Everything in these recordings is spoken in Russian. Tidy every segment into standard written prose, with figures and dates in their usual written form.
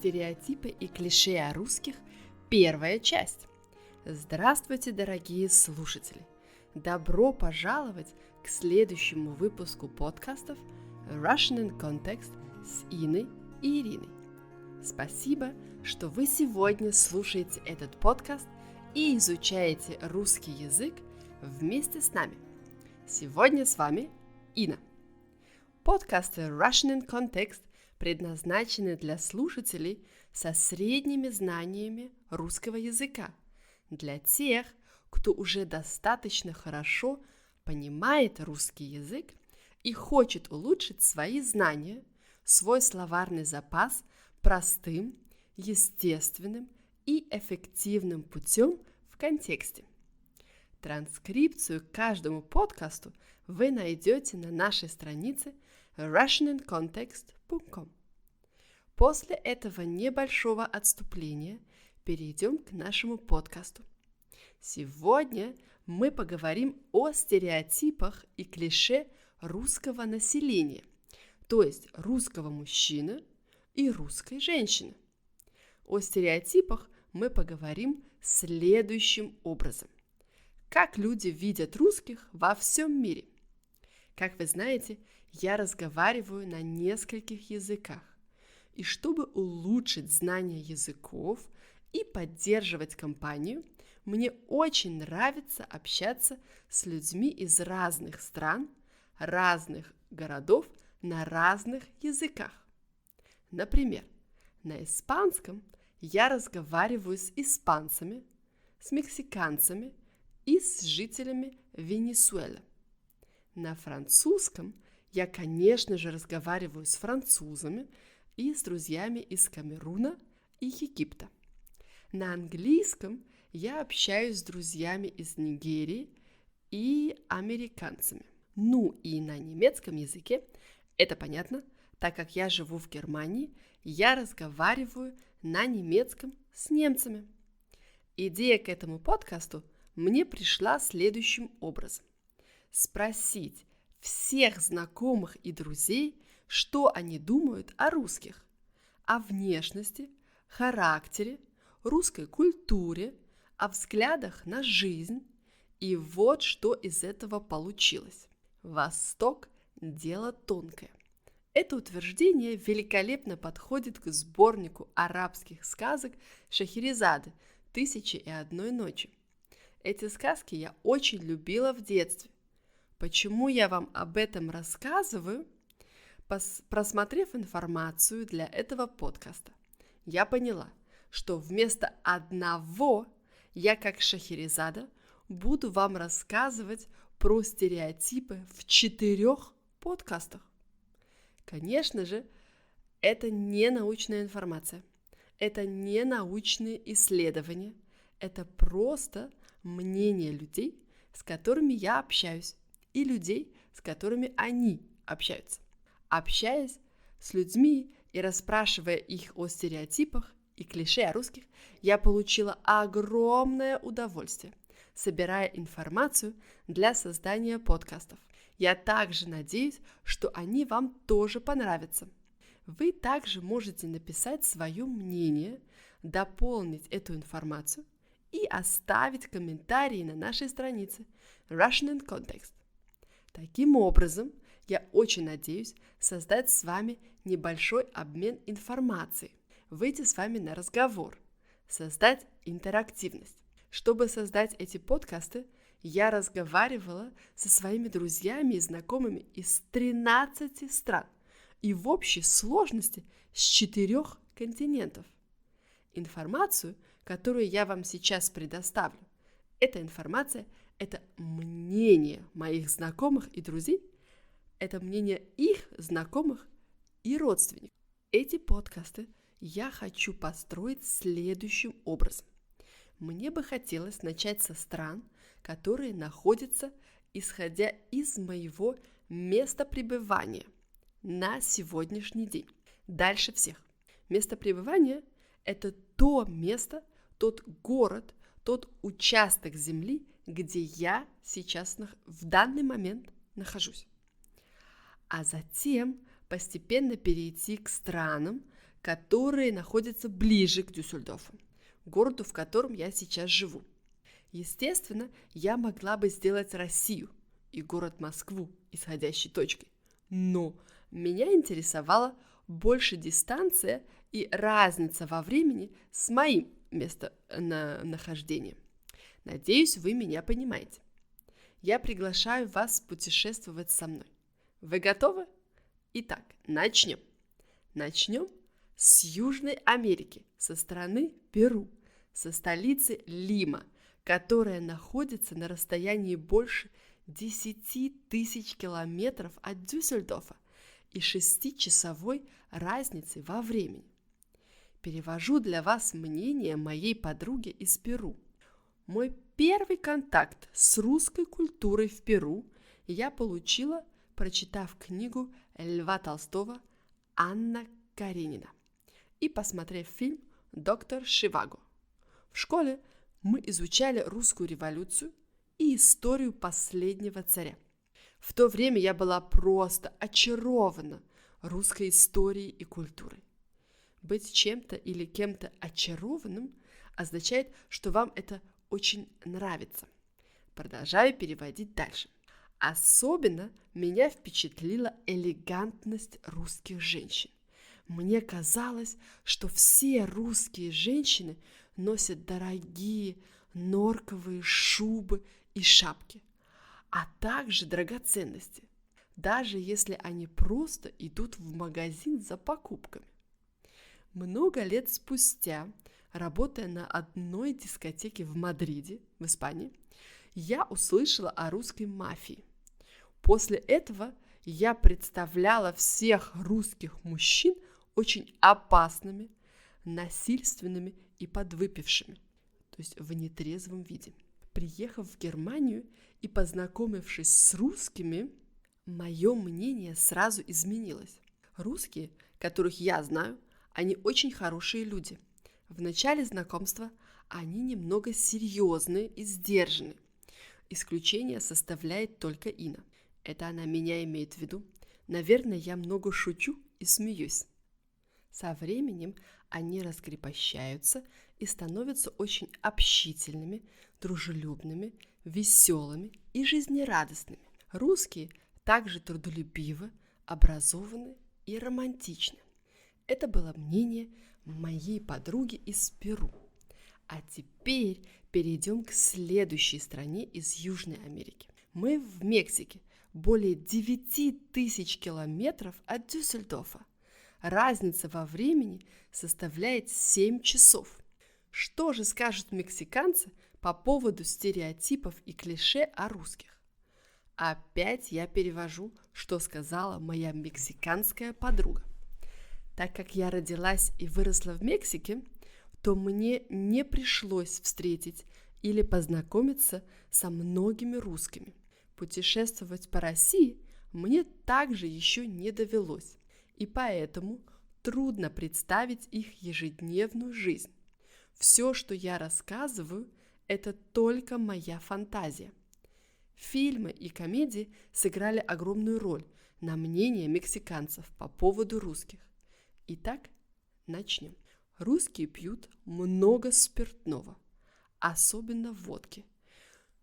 Стереотипы и клише о русских. Первая часть. Здравствуйте, дорогие слушатели! Добро пожаловать к следующему выпуску подкастов Russian in Context с Иной и Ириной. Спасибо, что вы сегодня слушаете этот подкаст и изучаете русский язык вместе с нами. Сегодня с вами Ина. Подкасты Russian in Context предназначены для слушателей со средними знаниями русского языка, для тех, кто уже достаточно хорошо понимает русский язык и хочет улучшить свои знания, свой словарный запас простым, естественным и эффективным путем в контексте. Транскрипцию к каждому подкасту вы найдете на нашей странице russianincontext.com. После этого небольшого отступления перейдем к нашему подкасту. Сегодня мы поговорим о стереотипах и клише русского населения, то есть русского мужчины и русской женщины. О стереотипах мы поговорим следующим образом. Как люди видят русских во всем мире? Как вы знаете, я разговариваю на нескольких языках. И чтобы улучшить знание языков и поддерживать компанию, мне очень нравится общаться с людьми из разных стран, разных городов на разных языках. Например, на испанском я разговариваю с испанцами, с мексиканцами и с жителями Венесуэлы. На французском я, конечно же, разговариваю с французами и с друзьями из Камеруна и Египта. На английском я общаюсь с друзьями из Нигерии и американцами. Ну и на немецком языке, это понятно, так как я живу в Германии, я разговариваю на немецком с немцами. Идея к этому подкасту мне пришла следующим образом. Спросить всех знакомых и друзей, что они думают о русских, о внешности, характере, русской культуре, о взглядах на жизнь. И вот что из этого получилось. Восток – дело тонкое. Это утверждение великолепно подходит к сборнику арабских сказок Шахерезады «Тысячи и одной ночи». Эти сказки я очень любила в детстве. Почему я вам об этом рассказываю? Просмотрев информацию для этого подкаста, я поняла, что вместо одного я, как Шахерезада, буду вам рассказывать про стереотипы в 4 подкастах. Конечно же, это не научная информация, это не научные исследования, это просто мнение людей, с которыми я общаюсь, и людей, с которыми они общаются. Общаясь с людьми и расспрашивая их о стереотипах и клише о русских, я получила огромное удовольствие, собирая информацию для создания подкастов. Я также надеюсь, что они вам тоже понравятся. Вы также можете написать свое мнение, дополнить эту информацию и оставить комментарии на нашей странице Russian in Context. Таким образом, я очень надеюсь создать с вами небольшой обмен информацией, выйти с вами на разговор, создать интерактивность. Чтобы создать эти подкасты, я разговаривала со своими друзьями и знакомыми из 13 стран и в общей сложности с 4 континентов. Информацию, которую я вам сейчас предоставлю, эта информация – это мнение моих знакомых и друзей, это мнение их знакомых и родственников. Эти подкасты я хочу построить следующим образом. Мне бы хотелось начать со стран, которые находятся, исходя из моего места пребывания на сегодняшний день. Дальше всех. Место пребывания – это то место, тот город, тот участок земли, где я сейчас в данный момент нахожусь. А затем постепенно перейти к странам, которые находятся ближе к Дюссельдорфу, городу, в котором я сейчас живу. Естественно, я могла бы сделать Россию и город Москву исходящей точкой, но меня интересовала больше дистанция и разница во времени с моим местонахождением. Надеюсь, вы меня понимаете. Я приглашаю вас путешествовать со мной. Вы готовы? Итак, начнем. Начнем с Южной Америки, со страны Перу, со столицы Лима, которая находится на расстоянии больше 10 тысяч километров от Дюссельдорфа и 6-часовой разницы во времени. Перевожу для вас мнение моей подруги из Перу. Мой первый контакт с русской культурой в Перу я получила, прочитав книгу Льва Толстого «Анна Каренина» и посмотрев фильм «Доктор Живаго». В школе мы изучали русскую революцию и историю последнего царя. В то время я была просто очарована русской историей и культурой. Быть чем-то или кем-то очарованным означает, что вам это очень нравится. Продолжаю переводить дальше. Особенно меня впечатлила элегантность русских женщин. Мне казалось, что все русские женщины носят дорогие норковые шубы и шапки, а также драгоценности, даже если они просто идут в магазин за покупками. Много лет спустя, работая на одной дискотеке в Мадриде, в Испании, я услышала о русской мафии. После этого я представляла всех русских мужчин очень опасными, насильственными и подвыпившими, то есть в нетрезвом виде. Приехав в Германию и познакомившись с русскими, мое мнение сразу изменилось. Русские, которых я знаю, они очень хорошие люди. В начале знакомства они немного серьезные и сдержанные. Исключение составляет только Инна. Это она меня имеет в виду. Наверное, я много шучу и смеюсь. Со временем они раскрепощаются и становятся очень общительными, дружелюбными, веселыми и жизнерадостными. Русские также трудолюбивы, образованы и романтичны. Это было мнение моей подруги из Перу. А теперь перейдем к следующей стране из Южной Америки. Мы в Мексике, более 9 тысяч километров от Дюссельдорфа. Разница во времени составляет 7 часов. Что же скажут мексиканцы по поводу стереотипов и клише о русских? Опять я перевожу, что сказала моя мексиканская подруга. Так как я родилась и выросла в Мексике, то мне не пришлось встретить или познакомиться со многими русскими. Путешествовать по России мне также еще не довелось, и поэтому трудно представить их ежедневную жизнь. Все, что я рассказываю, это только моя фантазия. Фильмы и комедии сыграли огромную роль на мнение мексиканцев по поводу русских. Итак, начнем. Русские пьют много спиртного, особенно водки,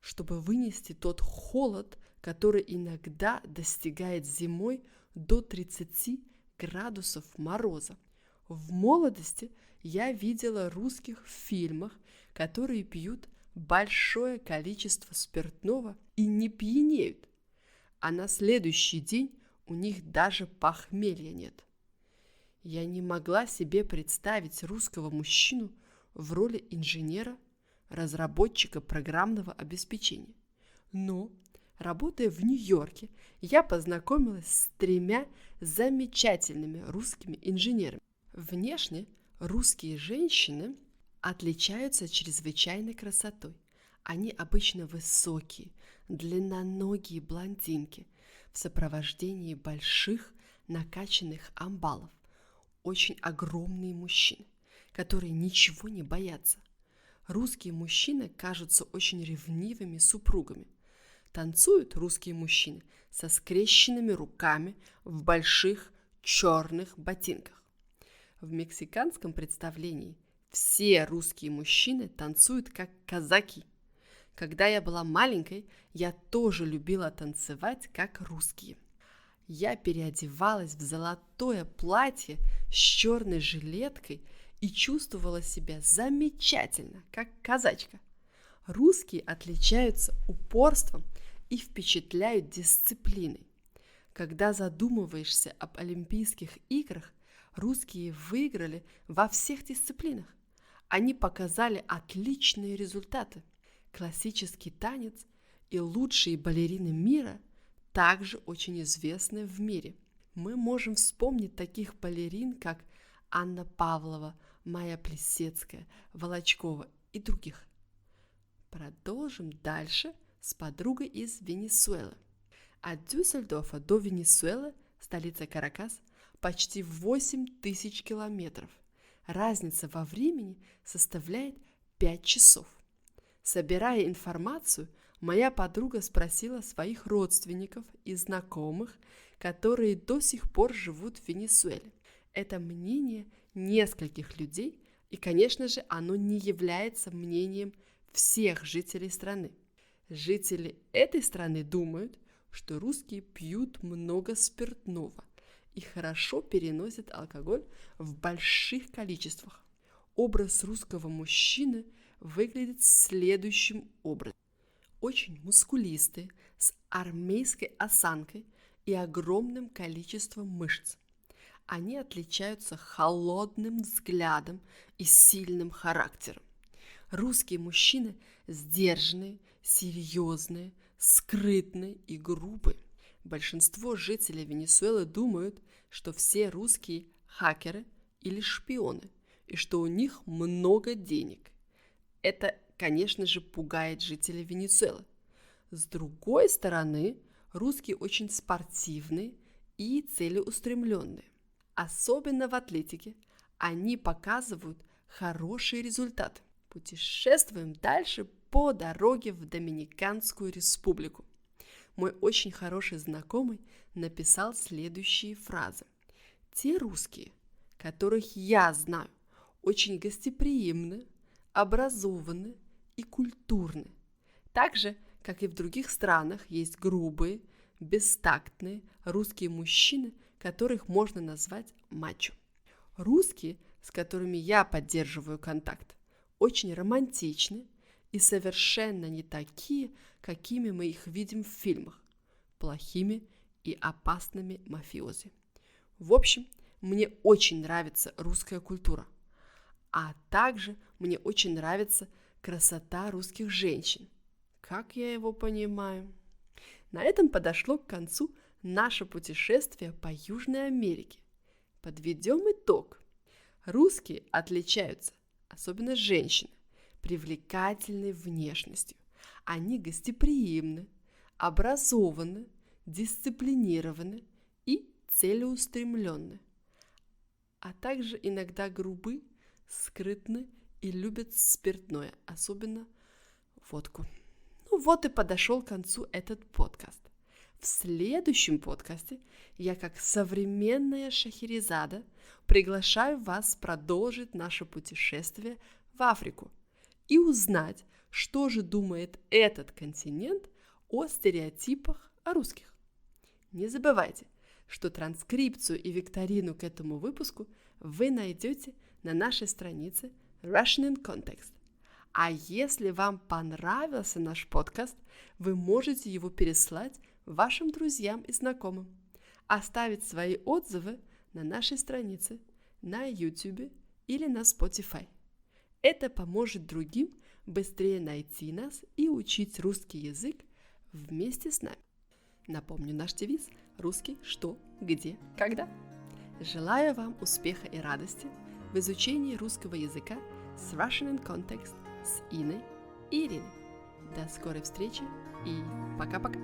чтобы вынести тот холод, который иногда достигает зимой до 30 градусов мороза. В молодости я видела русских в фильмах, которые пьют большое количество спиртного и не пьянеют, а на следующий день у них даже похмелья нет. Я не могла себе представить русского мужчину в роли инженера, разработчика программного обеспечения. Но, работая в Нью-Йорке, я познакомилась с 3 замечательными русскими инженерами. Внешне русские женщины отличаются чрезвычайной красотой. Они обычно высокие, длинноногие блондинки в сопровождении больших накачанных амбалов. Очень огромные мужчины, которые ничего не боятся. Русские мужчины кажутся очень ревнивыми супругами. Танцуют русские мужчины со скрещенными руками в больших черных ботинках. В мексиканском представлении все русские мужчины танцуют как казаки. Когда я была маленькой, я тоже любила танцевать как русские. Я переодевалась в золотое платье с черной жилеткой и чувствовала себя замечательно, как казачка. Русские отличаются упорством и впечатляют дисциплиной. Когда задумываешься об Олимпийских играх, русские выиграли во всех дисциплинах. Они показали отличные результаты. Классический танец и лучшие балерины мира также очень известны в мире. Мы можем вспомнить таких балерин, как Анна Павлова, Майя Плисецкая, Волочкова и других. Продолжим дальше с подругой из Венесуэлы. От Дюссельдорфа до Венесуэлы, столица Каракас, почти 8000 километров. Разница во времени составляет 5 часов. Собирая информацию, моя подруга спросила своих родственников и знакомых, которые до сих пор живут в Венесуэле. Это мнение нескольких людей, и, конечно же, оно не является мнением всех жителей страны. Жители этой страны думают, что русские пьют много спиртного и хорошо переносят алкоголь в больших количествах. Образ русского мужчины выглядит следующим образом. Очень мускулистый, с армейской осанкой и огромным количеством мышц. Они отличаются холодным взглядом и сильным характером. Русские мужчины сдержанные, серьезные, скрытные и грубые. Большинство жителей Венесуэлы думают, что все русские хакеры или шпионы, и что у них много денег. Это, конечно же, пугает жителей Венесуэлы. С другой стороны, русские очень спортивные и целеустремленные. Особенно в атлетике они показывают хорошие результаты. Путешествуем дальше по дороге в Доминиканскую республику. Мой очень хороший знакомый написал следующие фразы. Те русские, которых я знаю, очень гостеприимны, образованы и культурны. Так же, как и в других странах, есть грубые, бестактные русские мужчины, которых можно назвать мачо. Русские, с которыми я поддерживаю контакт, очень романтичны и совершенно не такие, какими мы их видим в фильмах, плохими и опасными мафиози. В общем, мне очень нравится русская культура, а также мне очень нравится красота русских женщин. Как я его понимаю? На этом подошло к концу наше путешествие по Южной Америке. Подведем итог. Русские отличаются, особенно женщины, привлекательной внешностью. Они гостеприимны, образованы, дисциплинированы и целеустремленны, а также иногда грубы, скрытны и любят спиртное, особенно водку. Ну вот и подошел к концу этот подкаст. В следующем подкасте я, как современная Шахерезада, приглашаю вас продолжить наше путешествие в Африку и узнать, что же думает этот континент о стереотипах о русских. Не забывайте, что транскрипцию и викторину к этому выпуску вы найдете на нашей странице Russian in Context. А если вам понравился наш подкаст, вы можете его переслать вашим друзьям и знакомым, оставить свои отзывы на нашей странице, на YouTube или на Spotify. Это поможет другим быстрее найти нас и учить русский язык вместе с нами. Напомню наш девиз «Русский, что, где, когда». Желаю вам успеха и радости в изучении русского языка с Russian in Context с Иной и Ириной. До скорой встречи и пока-пока!